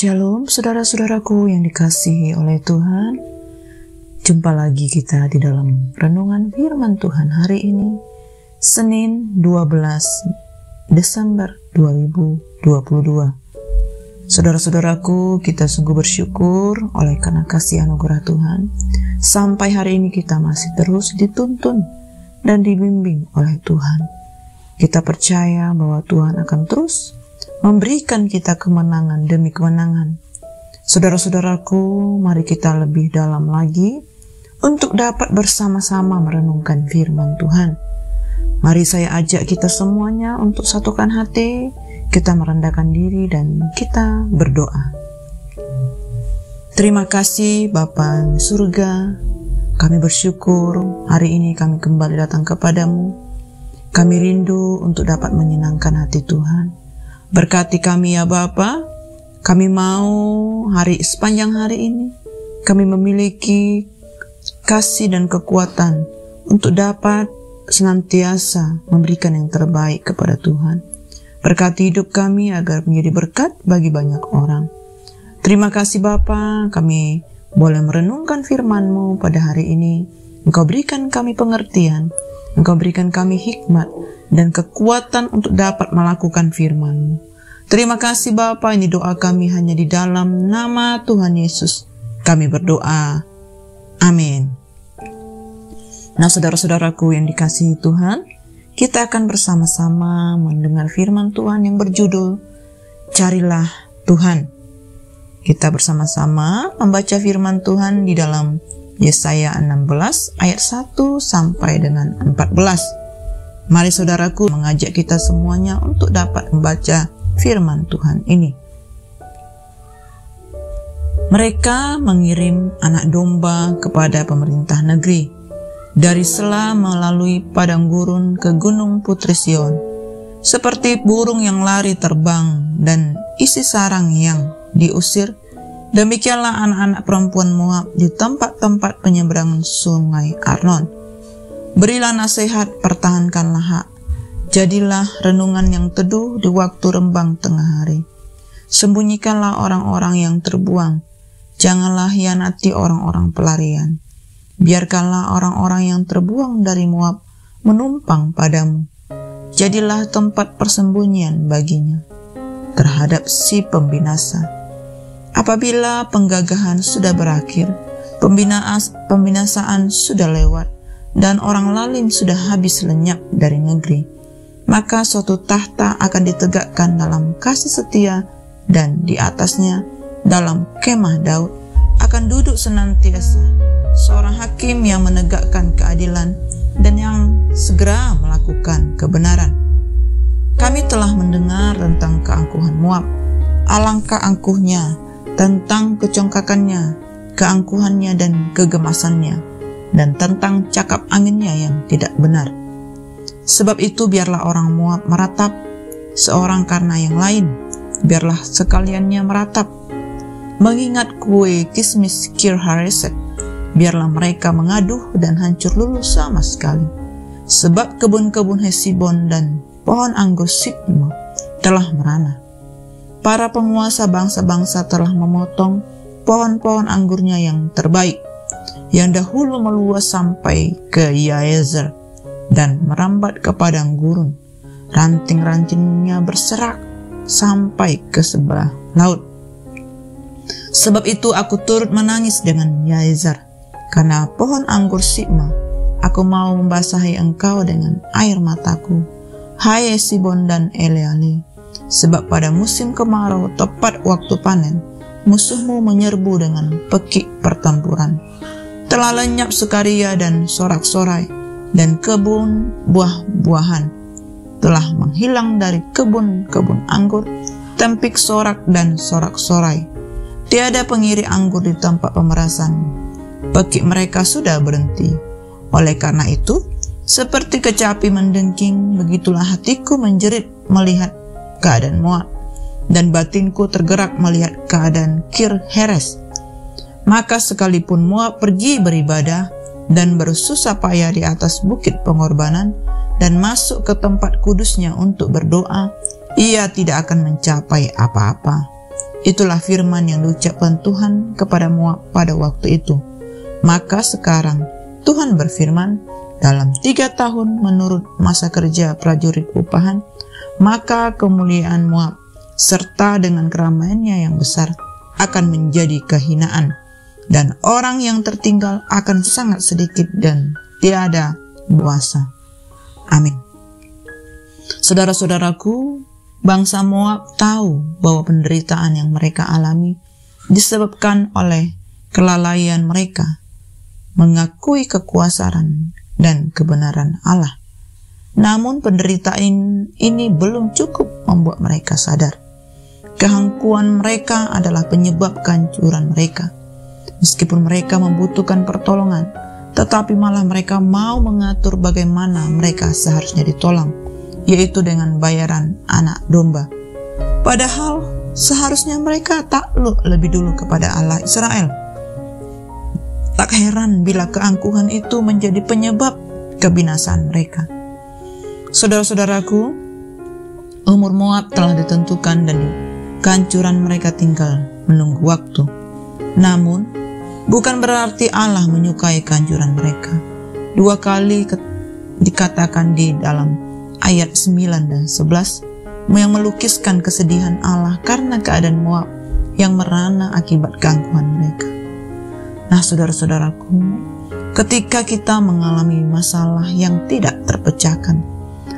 Shalom saudara-saudaraku yang dikasihi oleh Tuhan. Jumpa lagi kita di dalam renungan firman Tuhan hari ini, Senin 12 Desember 2022. Saudara-saudaraku, kita sungguh bersyukur oleh karena kasih anugerah Tuhan. Sampai hari ini kita masih terus dituntun dan dibimbing oleh Tuhan. Kita percaya bahwa Tuhan akan terus memberikan kita kemenangan demi kemenangan. Saudara-saudaraku, mari kita lebih dalam lagi untuk dapat bersama-sama merenungkan firman Tuhan. Mari saya ajak kita semuanya untuk satukan hati, kita merendahkan diri dan kita berdoa. Terima kasih Bapa di surga, kami bersyukur hari ini kami kembali datang kepadamu. Kami rindu untuk dapat menyenangkan hati Tuhan. Berkati kami ya Bapa, kami mau sepanjang hari ini, kami memiliki kasih dan kekuatan untuk dapat senantiasa memberikan yang terbaik kepada Tuhan. Berkati hidup kami agar menjadi berkat bagi banyak orang. Terima kasih Bapa, kami boleh merenungkan firman-Mu pada hari ini. Engkau berikan kami pengertian, Engkau berikan kami hikmat dan kekuatan untuk dapat melakukan firman-Mu. Terima kasih Bapa, ini doa kami hanya di dalam nama Tuhan Yesus. Kami berdoa. Amin. Nah saudara-saudaraku yang dikasihi Tuhan, kita akan bersama-sama mendengar firman Tuhan yang berjudul Carilah Tuhan. Kita bersama-sama membaca firman Tuhan di dalam Yesaya 16 ayat 1 sampai dengan 14. Mari saudaraku mengajak kita semuanya untuk dapat membaca firman Tuhan ini. Mereka mengirim anak domba kepada pemerintah negeri, dari Sela melalui padang gurun ke gunung Putri Sion, seperti burung yang lari terbang dan isi sarang yang diusir. Demikianlah anak-anak perempuan Moab di tempat-tempat penyeberangan sungai Arnon. Berilah nasihat, pertahankanlah hak. Jadilah renungan yang teduh di waktu rembang tengah hari. Sembunyikanlah orang-orang yang terbuang. Janganlah hianati orang-orang pelarian. Biarkanlah orang-orang yang terbuang dari Moab menumpang padamu. Jadilah tempat persembunyian baginya terhadap si pembinasa. Apabila penggagahan sudah berakhir, pembinasaan sudah lewat, dan orang lalim sudah habis lenyap dari negeri, maka suatu tahta akan ditegakkan dalam kasih setia, dan di atasnya dalam kemah Daud akan duduk senantiasa seorang hakim yang menegakkan keadilan dan yang segera melakukan kebenaran. Kami telah mendengar tentang keangkuhan Moab, alangkah angkuhnya, tentang kecongkakannya, keangkuhannya dan kegemasannya, dan tentang cakap anginnya yang tidak benar. Sebab itu biarlah orang Moab meratap, seorang karena yang lain, biarlah sekaliannya meratap. Mengingat kue kismis Kir-Hareset, biarlah mereka mengaduh dan hancur luluh sama sekali. Sebab kebun-kebun Hesibon dan pohon anggur Sibma telah merana. Para penguasa bangsa-bangsa telah memotong pohon-pohon anggurnya yang terbaik, yang dahulu meluas sampai ke Yaezer dan merambat ke padang gurun. Ranting-rantingnya berserak sampai ke sebelah laut. Sebab itu aku turut menangis dengan Yaezer, karena pohon anggur Sibma. Aku mau membasahi engkau dengan air mataku, hai Hesibon dan Eleale. Sebab pada musim kemarau, tepat waktu panen, musuhmu menyerbu dengan pekik pertempuran. Telah lenyap sukaria dan sorak-sorai, dan kebun buah-buahan telah menghilang dari kebun-kebun anggur, tempik sorak dan sorak-sorai. Tiada pengiri anggur di tempat pemerasan, pekik mereka sudah berhenti. Oleh karena itu, seperti kecapi mendengking, begitulah hatiku menjerit melihat keadaan Moab, dan batinku tergerak melihat keadaan Kir-Heres. Maka sekalipun Moab pergi beribadah dan bersusah payah di atas bukit pengorbanan dan masuk ke tempat kudusnya untuk berdoa, ia tidak akan mencapai apa-apa. Itulah firman yang diucapkan Tuhan kepada Moab pada waktu itu. Maka sekarang Tuhan berfirman, dalam 3 tahun menurut masa kerja prajurit upahan, maka kemuliaan Moab serta dengan keramaiannya yang besar akan menjadi kehinaan, dan orang yang tertinggal akan sangat sedikit dan tiada kuasa. Amin. Saudara-saudaraku, bangsa Moab tahu bahwa penderitaan yang mereka alami disebabkan oleh kelalaian mereka mengakui kekuasaan dan kebenaran Allah. Namun penderitaan ini belum cukup membuat mereka sadar. Keangkuhan mereka adalah penyebab kehancuran mereka. Meskipun mereka membutuhkan pertolongan, tetapi malah mereka mau mengatur bagaimana mereka seharusnya ditolong, yaitu dengan bayaran anak domba. Padahal seharusnya mereka takluk lebih dulu kepada Allah Israel. Tak heran bila keangkuhan itu menjadi penyebab kebinasaan mereka. Saudara-saudaraku, umur Moab telah ditentukan dan kehancuran mereka tinggal menunggu waktu. Namun, bukan berarti Allah menyukai kehancuran mereka. 2 kali dikatakan di dalam ayat 9 dan 11 yang melukiskan kesedihan Allah karena keadaan Moab yang merana akibat keangkuhan mereka. Nah, saudara-saudaraku, ketika kita mengalami masalah yang tidak terpecahkan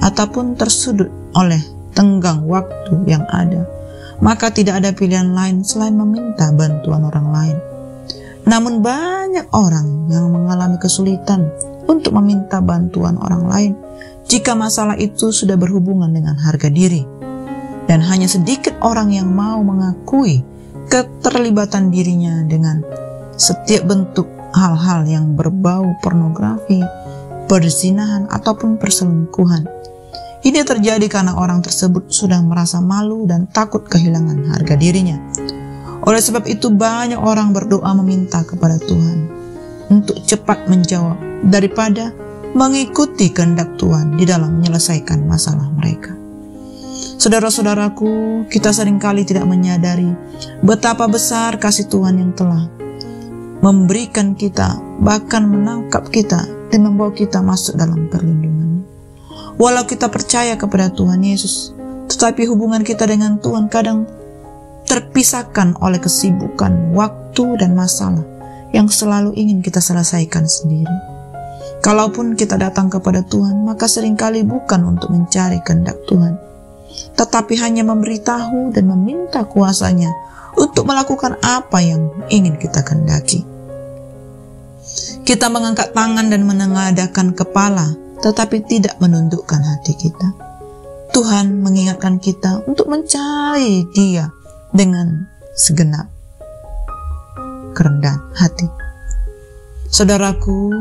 ataupun tersudut oleh tenggang waktu yang ada, maka tidak ada pilihan lain selain meminta bantuan orang lain. Namun banyak orang yang mengalami kesulitan untuk meminta bantuan orang lain jika masalah itu sudah berhubungan dengan harga diri. Dan hanya sedikit orang yang mau mengakui keterlibatan dirinya dengan setiap bentuk hal-hal yang berbau pornografi, perzinahan, ataupun perselingkuhan. Ini terjadi karena orang tersebut sudah merasa malu dan takut kehilangan harga dirinya. Oleh sebab itu banyak orang berdoa meminta kepada Tuhan untuk cepat menjawab daripada mengikuti kehendak Tuhan di dalam menyelesaikan masalah mereka. Saudara-saudaraku, kita seringkali tidak menyadari betapa besar kasih Tuhan yang telah memberikan kita, bahkan menangkap kita dan membawa kita masuk dalam perlindungan. Walau kita percaya kepada Tuhan Yesus, tetapi hubungan kita dengan Tuhan kadang terpisahkan oleh kesibukan, waktu, dan masalah yang selalu ingin kita selesaikan sendiri. Kalaupun kita datang kepada Tuhan, maka seringkali bukan untuk mencari kehendak Tuhan, tetapi hanya memberitahu dan meminta kuasanya untuk melakukan apa yang ingin kita kehendaki. Kita mengangkat tangan dan menengadahkan kepala, tetapi tidak menundukkan hati kita. Tuhan mengingatkan kita untuk mencari Dia dengan segenap kerendahan hati. Saudaraku,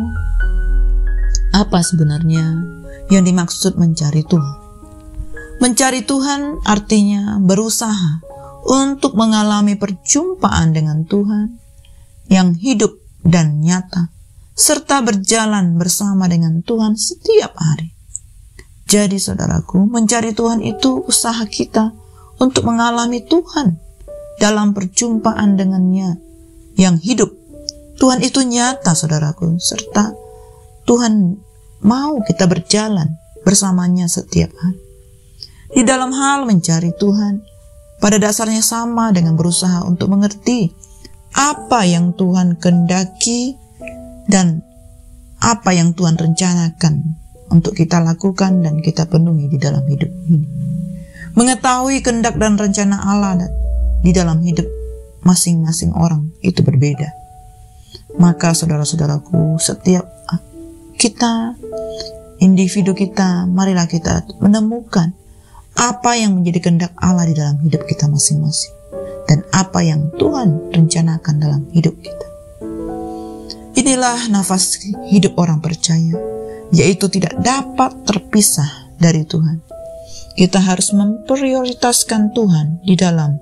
apa sebenarnya yang dimaksud mencari Tuhan? Mencari Tuhan artinya berusaha untuk mengalami perjumpaan dengan Tuhan yang hidup dan nyata, serta berjalan bersama dengan Tuhan setiap hari. Jadi saudaraku, mencari Tuhan itu usaha kita untuk mengalami Tuhan dalam perjumpaan dengannya yang hidup. Tuhan itu nyata saudaraku, serta Tuhan mau kita berjalan bersamanya setiap hari. Di dalam hal mencari Tuhan, pada dasarnya sama dengan berusaha untuk mengerti apa yang Tuhan kehendaki dan apa yang Tuhan rencanakan untuk kita lakukan dan kita penuhi di dalam hidup ini. Mengetahui kehendak dan rencana Allah di dalam hidup masing-masing orang itu berbeda. Maka saudara-saudaraku, setiap kita, individu kita, marilah kita menemukan apa yang menjadi kehendak Allah di dalam hidup kita masing-masing dan apa yang Tuhan rencanakan dalam hidup kita. Inilah nafas hidup orang percaya, yaitu tidak dapat terpisah dari Tuhan. Kita harus memprioritaskan Tuhan di dalam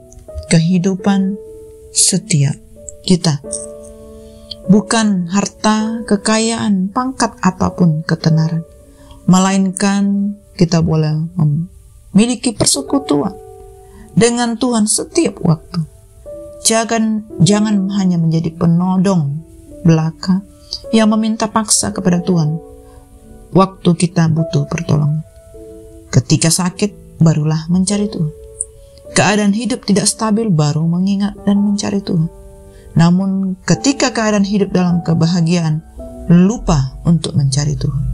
kehidupan setiap kita. Bukan harta, kekayaan, pangkat, ataupun ketenaran, melainkan kita boleh memiliki persekutuan dengan Tuhan setiap waktu. jangan hanya menjadi penodong belaka yang meminta paksa kepada Tuhan waktu kita butuh pertolongan. Ketika sakit, barulah mencari Tuhan. Keadaan hidup tidak stabil, baru mengingat dan mencari Tuhan. Namun ketika keadaan hidup dalam kebahagiaan, lupa untuk mencari Tuhan.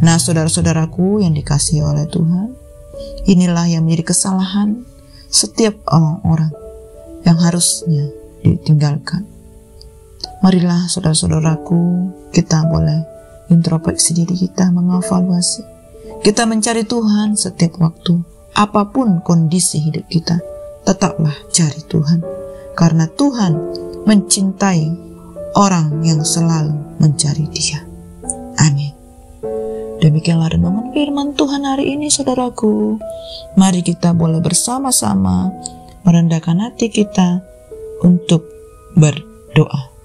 Nah, saudara-saudaraku yang dikasihi oleh Tuhan, inilah yang menjadi kesalahan setiap orang-orang yang harusnya ditinggalkan. Marilah saudara-saudaraku, kita boleh introspeksi diri kita, mengevaluasi. Kita mencari Tuhan setiap waktu, apapun kondisi hidup kita, tetaplah cari Tuhan. Karena Tuhan mencintai orang yang selalu mencari Dia. Amin. Demikianlah renungan firman Tuhan hari ini, saudaraku. Mari kita boleh bersama-sama merendahkan hati kita untuk berdoa.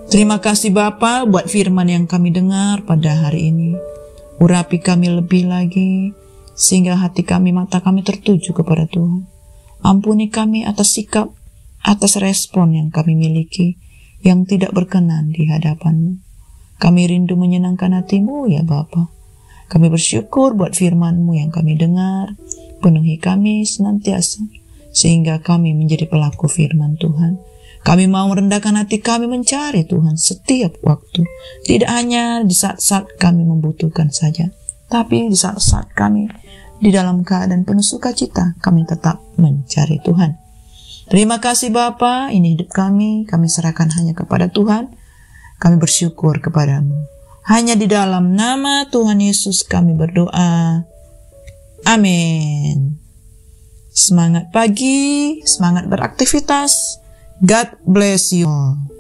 Terima kasih Bapa buat firman yang kami dengar pada hari ini. Urapi kami lebih lagi, sehingga hati kami, mata kami tertuju kepada Tuhan. Ampuni kami atas sikap, atas respon yang kami miliki, yang tidak berkenan di hadapan-Mu. Kami rindu menyenangkan hati-Mu ya Bapa. Kami bersyukur buat firman-Mu yang kami dengar. Penuhi kami senantiasa, sehingga kami menjadi pelaku firman Tuhan. Kami mau merendahkan hati kami mencari Tuhan setiap waktu. Tidak hanya di saat-saat kami membutuhkan saja, tapi di saat-saat kami di dalam keadaan penuh sukacita, kami tetap mencari Tuhan. Terima kasih Bapa, ini hidup kami serahkan hanya kepada Tuhan. Kami bersyukur kepada-Mu. Hanya di dalam nama Tuhan Yesus kami berdoa. Amin. Semangat pagi, semangat beraktivitas. God bless you all.